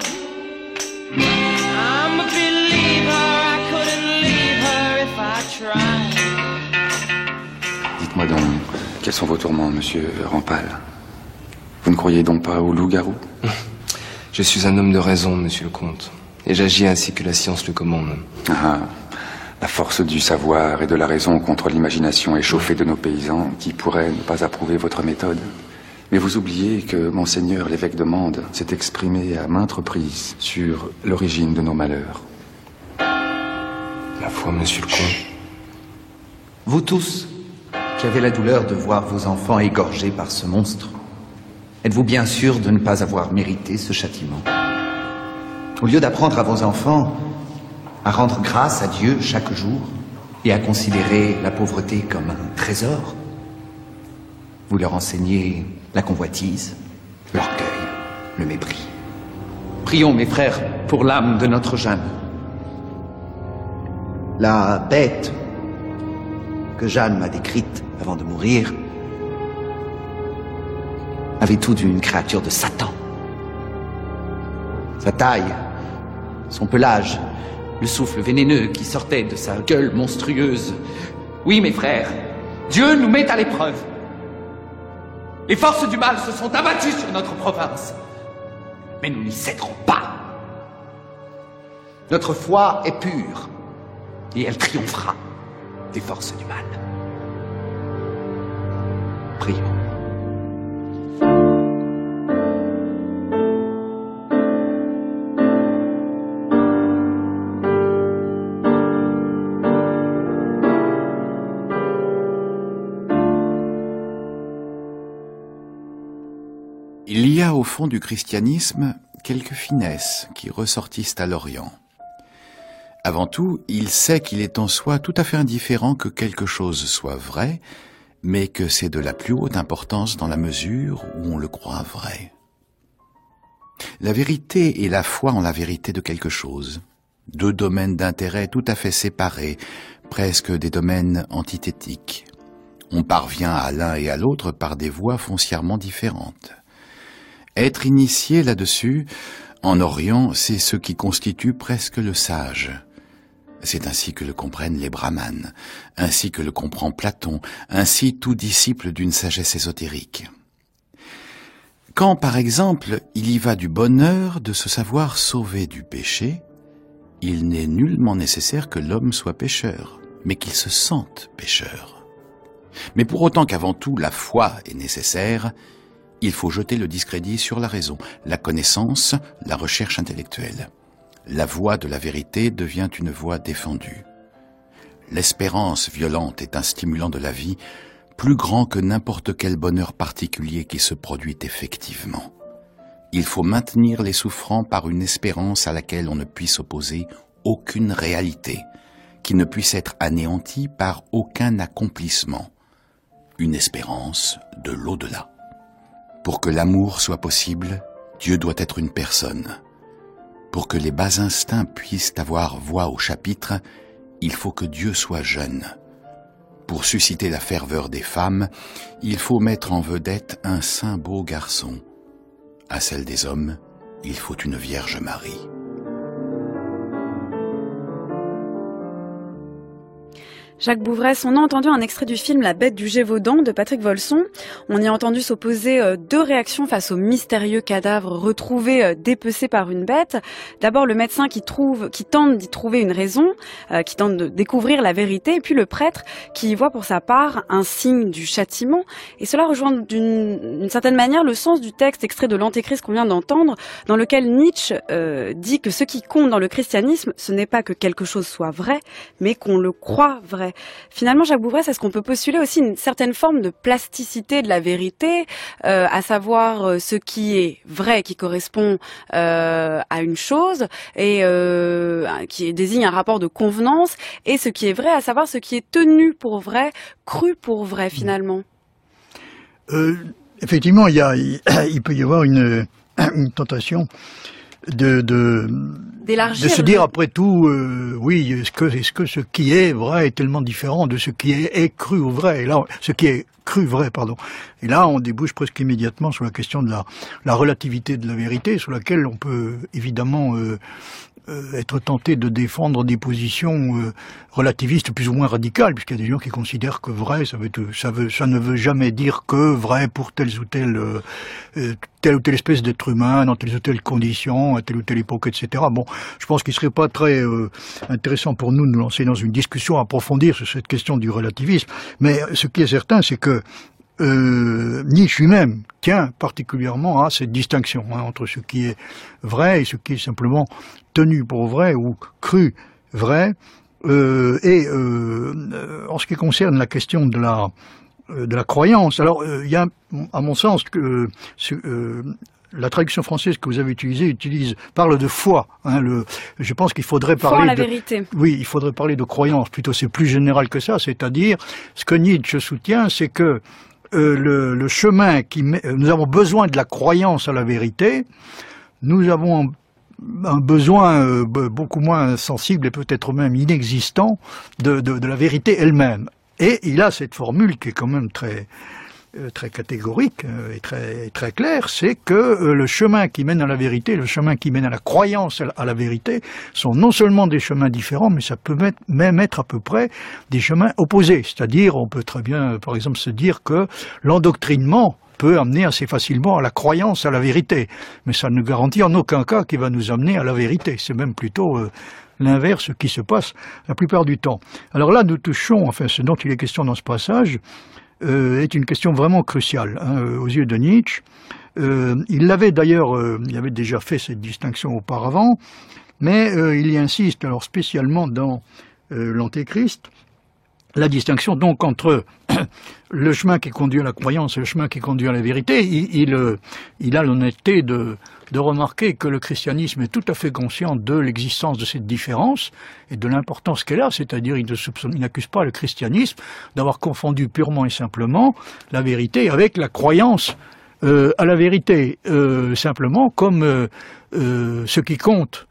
I'm a believer. I couldn't leave her if I tried. Dites-moi donc, quels sont vos tourments, monsieur Rampal? Vous ne croyez donc pas au loup-garou? Je suis un homme de raison, monsieur le comte, et j'agis ainsi que la science le commande. Ah, la force du savoir et de la raison contre l'imagination échauffée de nos paysans, qui pourraient ne pas approuver votre méthode. Mais vous oubliez que monseigneur l'évêque de Mende s'est exprimé à maintes reprises sur l'origine de nos malheurs. Ma foi, monsieur le comte. Vous tous, qui avez la douleur de voir vos enfants égorgés par ce monstre, êtes-vous bien sûr de ne pas avoir mérité ce châtiment? Au lieu d'apprendre à vos enfants à rendre grâce à Dieu chaque jour et à considérer la pauvreté comme un trésor, vous leur enseignez la convoitise, l'orgueil, le mépris. Prions, mes frères, pour l'âme de notre Jeanne. La bête que Jeanne m'a décrite avant de mourir avait tout d'une créature de Satan. Sa taille, son pelage, le souffle vénéneux qui sortait de sa gueule monstrueuse. Oui, mes frères, Dieu nous met à l'épreuve. Les forces du mal se sont abattues sur notre province. Mais nous n'y céderons pas. Notre foi est pure et elle triomphera des forces du mal. Prions. Il y a au fond du christianisme quelques finesses qui ressortissent à l'Orient. Avant tout, il sait qu'il est en soi tout à fait indifférent que quelque chose soit vrai, mais que c'est de la plus haute importance dans la mesure où on le croit vrai. La vérité et la foi en la vérité de quelque chose, deux domaines d'intérêt tout à fait séparés, presque des domaines antithétiques. On parvient à l'un et à l'autre par des voies foncièrement différentes. Être initié là-dessus, en Orient, c'est ce qui constitue presque le sage. C'est ainsi que le comprennent les brahmanes, ainsi que le comprend Platon, ainsi tout disciple d'une sagesse ésotérique. Quand, par exemple, il y va du bonheur de se savoir sauvé du péché, il n'est nullement nécessaire que l'homme soit pécheur, mais qu'il se sente pécheur. Mais pour autant qu'avant tout la foi est nécessaire, il faut jeter le discrédit sur la raison, la connaissance, la recherche intellectuelle. La voie de la vérité devient une voie défendue. L'espérance violente est un stimulant de la vie plus grand que n'importe quel bonheur particulier qui se produit effectivement. Il faut maintenir les souffrants par une espérance à laquelle on ne puisse opposer aucune réalité, qui ne puisse être anéantie par aucun accomplissement. Une espérance de l'au-delà. Pour que l'amour soit possible, Dieu doit être une personne. Pour que les bas instincts puissent avoir voix au chapitre, il faut que Dieu soit jeune. Pour susciter la ferveur des femmes, il faut mettre en vedette un saint beau garçon. À celle des hommes, il faut une Vierge Marie. Jacques Bouvresse, on a entendu un extrait du film La Bête du Gévaudan de Patrick Volson. On y a entendu s'opposer deux réactions face au mystérieux cadavre retrouvé dépecé par une bête. D'abord le médecin qui tente d'y trouver une raison, qui tente de découvrir la vérité, et puis le prêtre qui y voit pour sa part un signe du châtiment. Et cela rejoint d'une certaine manière le sens du texte extrait de l'Antéchrist qu'on vient d'entendre, dans lequel Nietzsche dit que ce qui compte dans le christianisme, ce n'est pas que quelque chose soit vrai, mais qu'on le croit vrai. Finalement, Jacques Bouvresse, est-ce qu'on peut postuler aussi une certaine forme de plasticité de la vérité, à savoir ce qui est vrai, qui correspond à une chose et qui désigne un rapport de convenance, et ce qui est vrai, à savoir ce qui est tenu pour vrai, cru pour vrai finalement? Effectivement, il peut y avoir une tentation de se dire après tout, oui, est-ce que ce qui est vrai est tellement différent de ce qui est cru ou vrai, et là, ce qui est cru vrai, pardon. Et là, on débouche presque immédiatement sur la question de la relativité de la vérité, sur laquelle on peut évidemment être tenté de défendre des positions relativistes plus ou moins radicales, puisqu'il y a des gens qui considèrent que vrai, ça ne veut jamais dire que vrai pour telle ou telle espèce d'être humain, dans telle ou telle condition, à telle ou telle époque, etc. Bon, je pense qu'il serait pas très intéressant pour nous de nous lancer dans une discussion approfondie sur cette question du relativisme, mais ce qui est certain, c'est que Nietzsche lui-même tient particulièrement à cette distinction entre ce qui est vrai et ce qui est simplement tenu pour vrai ou cru vrai. En ce qui concerne la question de la croyance, alors il y a, à mon sens, la traduction française que vous avez utilisée parle de foi. Hein, je pense qu'il faudrait parler foi en la vérité. Oui, il faudrait parler de croyance. Plutôt, c'est plus général que ça. C'est-à-dire, ce que Nietzsche soutient, c'est que le chemin nous avons besoin de la croyance à la vérité. Nous avons un besoin beaucoup moins sensible et peut-être même inexistant de la vérité elle-même. Et il a cette formule qui est quand même très catégorique et très claire, c'est que le chemin qui mène à la vérité, le chemin qui mène à la croyance à la vérité, sont non seulement des chemins différents, mais ça peut même être à peu près des chemins opposés. C'est-à-dire, on peut très bien, par exemple, se dire que l'endoctrinement peut amener assez facilement à la croyance à la vérité, mais ça ne garantit en aucun cas qu'il va nous amener à la vérité. C'est même plutôt l'inverse qui se passe la plupart du temps. Alors là, nous touchons, enfin, ce dont il est question dans ce passage, est une question vraiment cruciale aux yeux de Nietzsche. Il l'avait d'ailleurs, il avait déjà fait cette distinction auparavant, mais il y insiste alors spécialement dans l'Antéchrist, la distinction donc entre le chemin qui conduit à la croyance et le chemin qui conduit à la vérité. Il a l'honnêteté de remarquer que le christianisme est tout à fait conscient de l'existence de cette différence et de l'importance qu'elle a, c'est-à-dire il n'accuse pas le christianisme d'avoir confondu purement et simplement la vérité avec la croyance à la vérité, simplement comme ce qui compte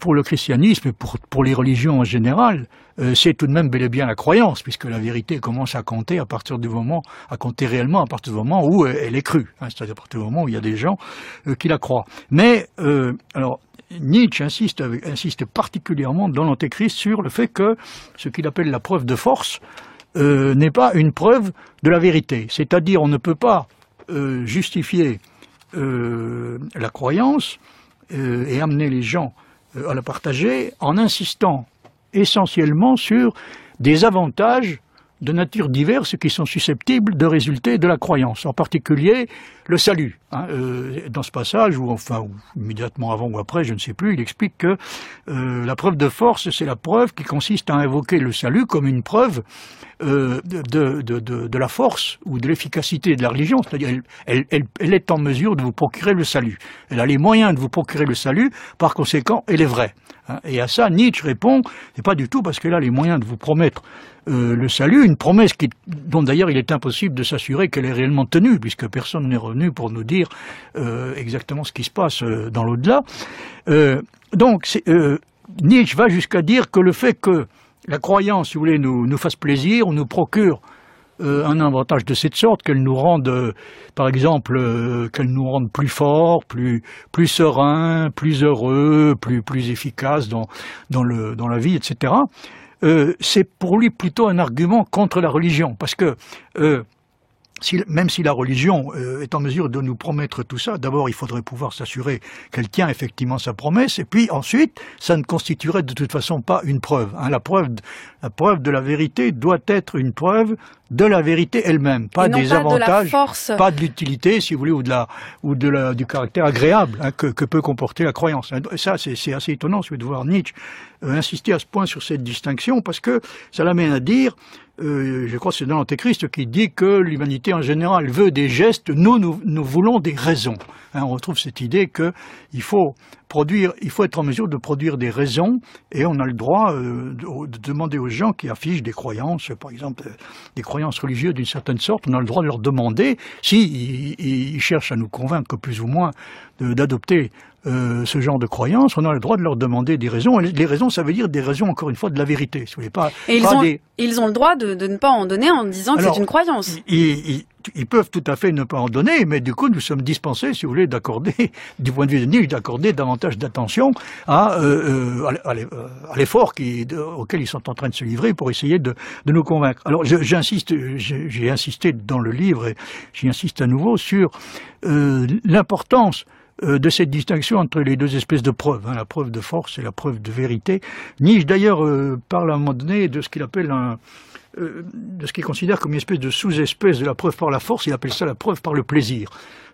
pour le christianisme et pour les religions en général, c'est tout de même bel et bien la croyance, puisque la vérité commence à compter réellement à partir du moment où elle est crue, c'est-à-dire à partir du moment où il y a des gens qui la croient. Mais alors Nietzsche insiste particulièrement dans l'Antéchrist sur le fait que ce qu'il appelle la preuve de force n'est pas une preuve de la vérité, c'est-à-dire on ne peut pas justifier la croyance et amener les gens à la partager en insistant essentiellement sur des avantages de nature diverse qui sont susceptibles de résulter de la croyance, en particulier le salut. Dans ce passage, ou immédiatement avant ou après, je ne sais plus, il explique que la preuve de force, c'est la preuve qui consiste à invoquer le salut comme une preuve de la force ou de l'efficacité de la religion, c'est-à-dire elle est en mesure de vous procurer le salut. Elle a les moyens de vous procurer le salut, par conséquent, elle est vraie. Et à ça, Nietzsche répond, c'est pas du tout parce qu'elle a les moyens de vous promettre le salut, une promesse dont d'ailleurs il est impossible de s'assurer qu'elle est réellement tenue, puisque personne n'est revenu pour nous dire exactement ce qui se passe dans l'au-delà. Donc, Nietzsche va jusqu'à dire que le fait que la croyance, si vous voulez, nous fasse plaisir, ou nous procure un avantage de cette sorte, qu'elle nous rende, par exemple, qu'elle nous rende plus forts, plus sereins, plus heureux, plus efficaces dans la vie, etc. C'est pour lui plutôt un argument contre la religion, parce que même si la religion est en mesure de nous promettre tout ça, d'abord il faudrait pouvoir s'assurer qu'elle tient effectivement sa promesse, et puis ensuite, ça ne constituerait de toute façon pas une preuve. La preuve de la vérité doit être une preuve de la vérité elle-même, pas des avantages, pas de l'utilité, si vous voulez, ou du caractère agréable que peut comporter la croyance. Et ça, c'est assez étonnant, de voir Nietzsche insister à ce point sur cette distinction, parce que ça l'amène à dire, je crois que c'est dans l'Antéchrist qui dit que l'humanité en général veut des gestes, nous voulons des raisons. On retrouve cette idée qu'il faut être en mesure de produire des raisons, et on a le droit de demander aux gens qui affichent des croyances, par exemple des croyances religieuses d'une certaine sorte, on a le droit de leur demander, s'ils cherchent à nous convaincre plus ou moins d'adopter ce genre de croyances, on a le droit de leur demander des raisons. Et les raisons, ça veut dire des raisons, encore une fois, de la vérité. Si vous voulez, ils ont le droit de ne pas en donner en disant que c'est une croyance. Ils peuvent tout à fait ne pas en donner, mais du coup, nous sommes dispensés, si vous voulez, d'accorder, du point de vue de Nietzsche, d'accorder davantage d'attention à l'effort auquel ils sont en train de se livrer pour essayer de nous convaincre. Alors, j'ai insisté dans le livre, et j'y insiste à nouveau sur l'importance de cette distinction entre les deux espèces de preuves, la preuve de force et la preuve de vérité. Nietzsche, d'ailleurs, parle à un moment donné de ce qu'il appelle de ce qu'il considère comme une espèce de sous-espèce de la preuve par la force. Il appelle ça la preuve par le plaisir.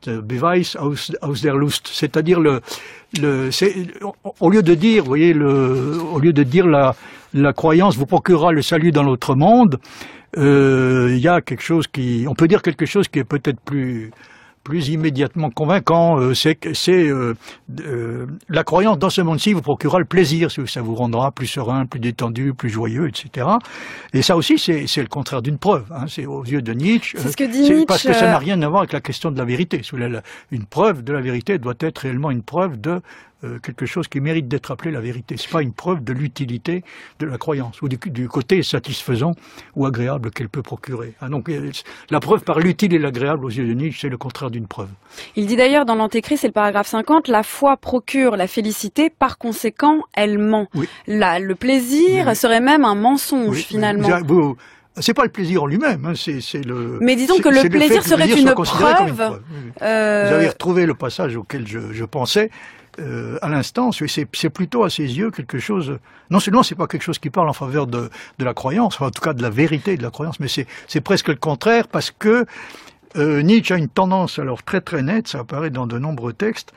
Beweis aus der Lust. C'est-à-dire au lieu de dire, vous voyez, au lieu de dire la croyance vous procurera le salut dans l'autre monde, il y a quelque chose on peut dire quelque chose qui est peut-être plus plus immédiatement convaincant. La croyance dans ce monde-ci vous procurera le plaisir, ça vous rendra plus serein, plus détendu, plus joyeux, etc. Et ça aussi, c'est le contraire d'une preuve. Hein. C'est aux yeux de Nietzsche. C'est ce que dit Nietzsche. Parce que ça n'a rien à voir avec la question de la vérité. Une preuve de la vérité doit être réellement une preuve de quelque chose qui mérite d'être appelé la vérité. C'est pas une preuve de l'utilité de la croyance ou du côté satisfaisant ou agréable qu'elle peut procurer. Ah, donc la preuve par l'utile et l'agréable aux yeux de Nietzsche, c'est le contraire d'une preuve. Il dit d'ailleurs dans l'Antéchrist, c'est le paragraphe 50, la foi procure la félicité, par conséquent, elle ment. Oui. Le plaisir serait même un mensonge finalement. C'est pas le plaisir en lui-même, hein, c'est le. Mais disons que le plaisir serait une preuve. Vous avez retrouvé le passage auquel je pensais à l'instant. C'est plutôt à ses yeux quelque chose. Non seulement c'est pas quelque chose qui parle en faveur de la croyance, enfin, en tout cas de la vérité de la croyance, mais c'est presque le contraire parce que Nietzsche a une tendance, alors très très nette, ça apparaît dans de nombreux textes,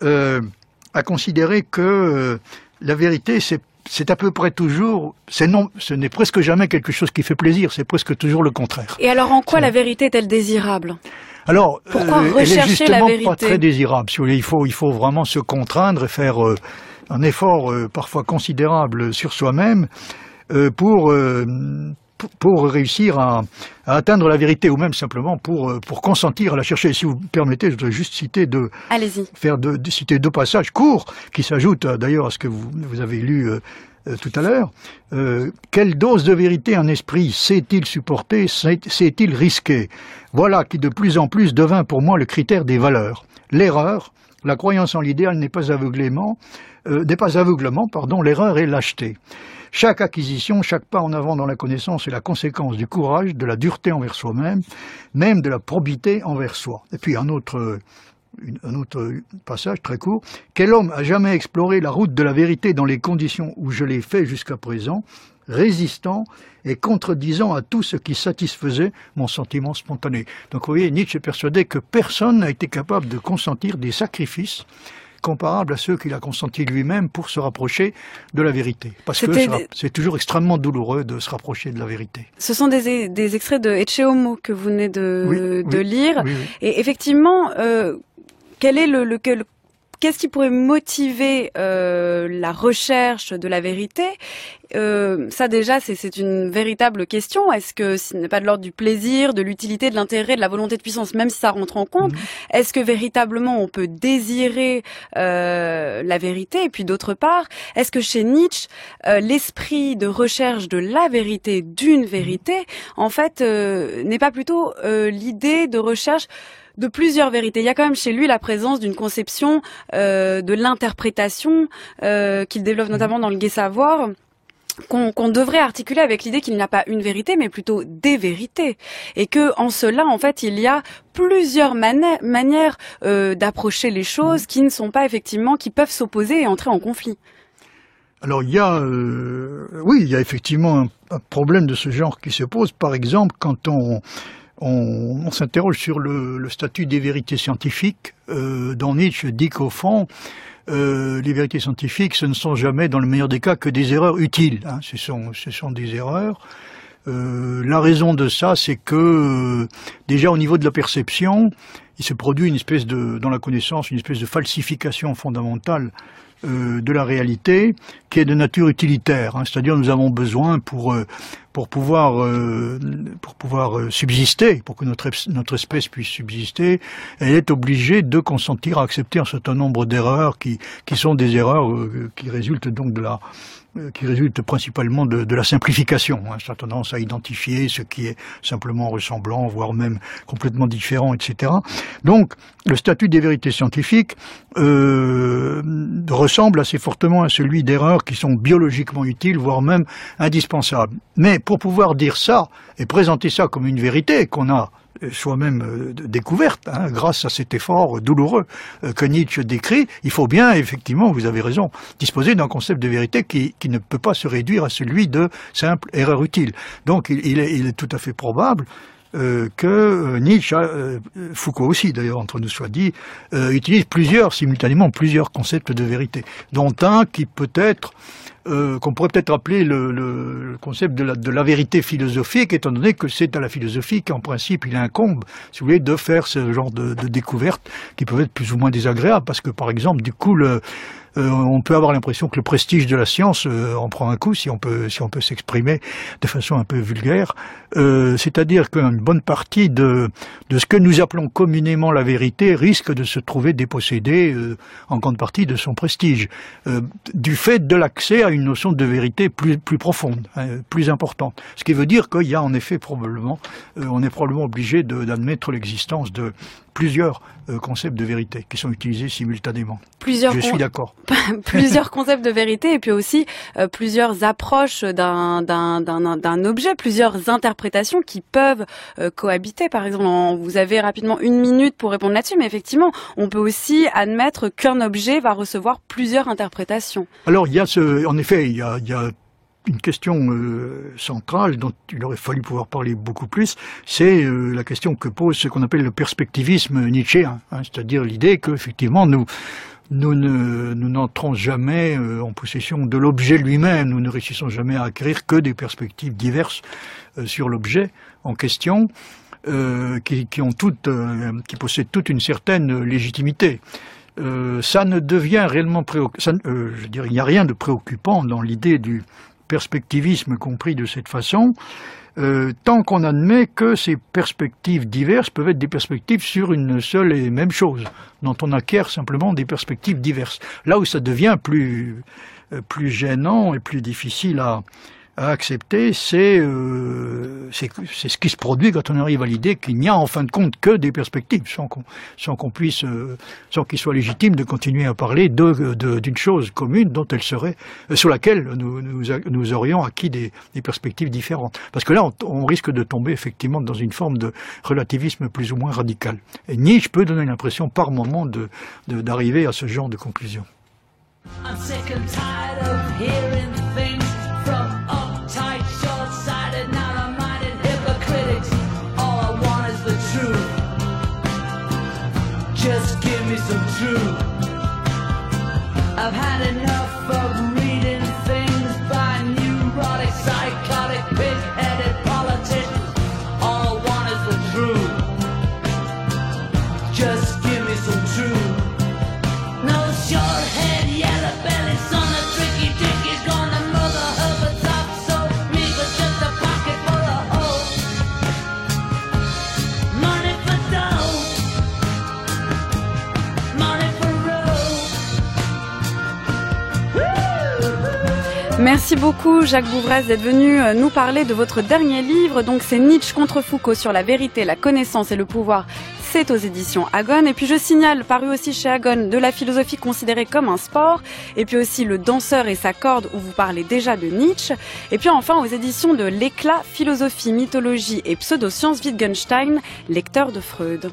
à considérer que la vérité c'est à peu près toujours, ce n'est presque jamais quelque chose qui fait plaisir, c'est presque toujours le contraire. Et alors en quoi la vérité est-elle désirable ? Alors, pourquoi rechercher elle est justement la vérité ? Pas très désirable. Si vous voulez, il faut vraiment se contraindre et faire un effort parfois considérable sur soi-même pour réussir à atteindre la vérité, ou même simplement pour consentir à la chercher. Si vous me permettez, je voudrais juste citer citer deux passages courts qui s'ajoutent d'ailleurs à ce que vous avez lu tout à l'heure. Quelle dose de vérité un esprit sait-il supporter, sait-il risquer ? Voilà qui de plus en plus devint pour moi le critère des valeurs. L'erreur, la croyance en l'idéal n'est pas aveuglement, l'erreur est lâcheté. Chaque acquisition, chaque pas en avant dans la connaissance est la conséquence du courage, de la dureté envers soi-même, même de la probité envers soi. Et puis un autre passage très court. Quel homme a jamais exploré la route de la vérité dans les conditions où je l'ai fait jusqu'à présent, résistant et contredisant à tout ce qui satisfaisait mon sentiment spontané. Donc vous voyez, Nietzsche est persuadé que personne n'a été capable de consentir des sacrifices comparables à ceux qu'il a consentis lui-même pour se rapprocher de la vérité. Parce que c'est toujours extrêmement douloureux de se rapprocher de la vérité. Ce sont des extraits de Ecce Homo que vous venez de lire. Oui. Et effectivement, qu'est-ce qui pourrait motiver la recherche de la vérité ? Ça déjà, c'est une véritable question. Est-ce que ce n'est pas de l'ordre du plaisir, de l'utilité, de l'intérêt, de la volonté de puissance, même si ça rentre en compte ? Est-ce que véritablement on peut désirer la vérité ? Et puis d'autre part, est-ce que chez Nietzsche, l'esprit de recherche de la vérité, d'une vérité, en fait, n'est pas plutôt l'idée de recherche de plusieurs vérités. Il y a quand même chez lui la présence d'une conception de l'interprétation qu'il développe notamment dans le Gai Savoir, qu'on devrait articuler avec l'idée qu'il n'y a pas une vérité, mais plutôt des vérités. Et que en cela, en fait, il y a plusieurs manières d'approcher les choses qui ne sont pas effectivement, qui peuvent s'opposer et entrer en conflit. Alors il y a effectivement un problème de ce genre qui se pose, par exemple, quand on s'interroge sur le statut des vérités scientifiques, dont Nietzsche dit qu'au fond, les vérités scientifiques, ce ne sont jamais, dans le meilleur des cas, que des erreurs utiles. Hein. Ce sont des erreurs. La raison de ça, c'est que déjà au niveau de la perception, il se produit dans la connaissance, une espèce de falsification fondamentale de la réalité qui est de nature utilitaire, hein. C'est-à-dire nous avons besoin pour pouvoir subsister, pour que notre espèce puisse subsister, elle est obligée de consentir à accepter un certain nombre d'erreurs qui sont des erreurs qui résultent donc qui résulte principalement de la simplification. Hein. Ça a tendance à identifier ce qui est simplement ressemblant, voire même complètement différent, etc. Donc, le statut des vérités scientifiques ressemble assez fortement à celui d'erreurs qui sont biologiquement utiles, voire même indispensables. Mais pour pouvoir dire ça et présenter ça comme une vérité qu'on a soi-même découverte, hein, grâce à cet effort douloureux que Nietzsche décrit, il faut bien, effectivement, vous avez raison, disposer d'un concept de vérité qui ne peut pas se réduire à celui de simple erreur utile. Donc il est tout à fait probable que Nietzsche, Foucault aussi d'ailleurs, entre nous soit dit, utilise simultanément plusieurs concepts de vérité, dont un qui peut-être qu'on pourrait peut-être appeler le concept de la vérité philosophique, étant donné que c'est à la philosophie qu'en principe il incombe, si vous voulez, de faire ce genre de découvertes qui peuvent être plus ou moins désagréables, parce que par exemple, du coup, on peut avoir l'impression que le prestige de la science en prend un coup, si on peut s'exprimer de façon un peu vulgaire. C'est-à-dire qu'une bonne partie de ce que nous appelons communément la vérité risque de se trouver dépossédée en grande partie de son prestige, du fait de l'accès à une notion de vérité plus profonde, plus importante. Ce qui veut dire qu'il y a en effet probablement, on est probablement obligé d'admettre l'existence de plusieurs concepts de vérité qui sont utilisés simultanément. Je suis d'accord. Plusieurs concepts de vérité et puis aussi plusieurs approches d'un objet, plusieurs interprétations qui peuvent cohabiter. Par exemple, vous avez rapidement 1 minute pour répondre là-dessus, mais effectivement, on peut aussi admettre qu'un objet va recevoir plusieurs interprétations. Alors, il y a une question centrale dont il aurait fallu pouvoir parler beaucoup plus, c'est la question que pose ce qu'on appelle le perspectivisme nietzschéen, c'est-à-dire l'idée qu'effectivement nous n'entrons jamais en possession de l'objet lui-même, nous ne réussissons jamais à acquérir que des perspectives diverses sur l'objet en question, qui possèdent toute une certaine légitimité. Ça ne devient réellement je dirais, il n'y a rien de préoccupant dans l'idée du perspectivisme compris de cette façon, tant qu'on admet que ces perspectives diverses peuvent être des perspectives sur une seule et même chose, dont on acquiert simplement des perspectives diverses. Là où ça devient plus gênant et plus difficile à accepter, c'est ce qui se produit quand on arrive à l'idée qu'il n'y a en fin de compte que des perspectives, sans qu'il soit légitime de continuer à parler d'une chose commune dont elle serait, sur laquelle nous aurions acquis des perspectives différentes. Parce que là, on risque de tomber effectivement dans une forme de relativisme plus ou moins radical. Et Nietzsche peut donner l'impression par moment d'arriver à ce genre de conclusion. I'm sick and tired of hearing things from uptight, short-sighted, narrow-minded hypocrites. All I want is the truth. Just give me some truth. I've had enough of reading things by neurotic, psychotic, pig-headed politicians. All I want is the truth. Just give me some truth. No short-head, yellow-bellied son of tricky dick is gonna mother her but top so me but just a pocket full of hope. Money for dough, money for road. Merci beaucoup Jacques Bouvresse d'être venu nous parler de votre dernier livre. Donc c'est Nietzsche contre Foucault sur la vérité, la connaissance et le pouvoir. C'est aux éditions Agone. Et puis je signale, paru aussi chez Agone, de la philosophie considérée comme un sport. Et puis aussi Le danseur et sa corde, où vous parlez déjà de Nietzsche. Et puis enfin aux éditions de L'Éclat, philosophie, mythologie et pseudosciences, Wittgenstein, lecteur de Freud.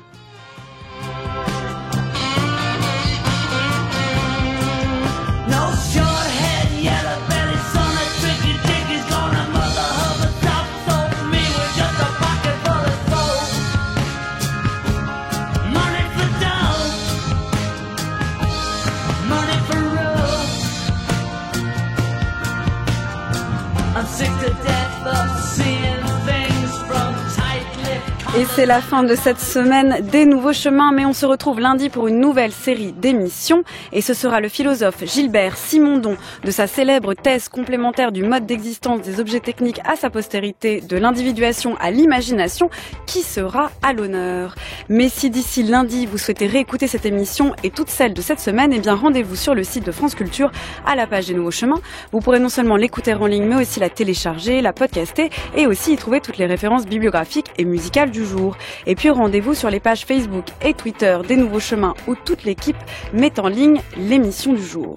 Et c'est la fin de cette semaine des Nouveaux Chemins, mais on se retrouve lundi pour une nouvelle série d'émissions. Et ce sera le philosophe Gilbert Simondon, de sa célèbre thèse complémentaire du mode d'existence des objets techniques à sa postérité, de l'individuation à l'imagination, qui sera à l'honneur. Mais si d'ici lundi vous souhaitez réécouter cette émission et toutes celles de cette semaine, eh bien rendez-vous sur le site de France Culture à la page des Nouveaux Chemins. Vous pourrez non seulement l'écouter en ligne, mais aussi la télécharger, la podcaster et aussi y trouver toutes les références bibliographiques et musicales du jour. Et puis rendez-vous sur les pages Facebook et Twitter des Nouveaux Chemins où toute l'équipe met en ligne l'émission du jour.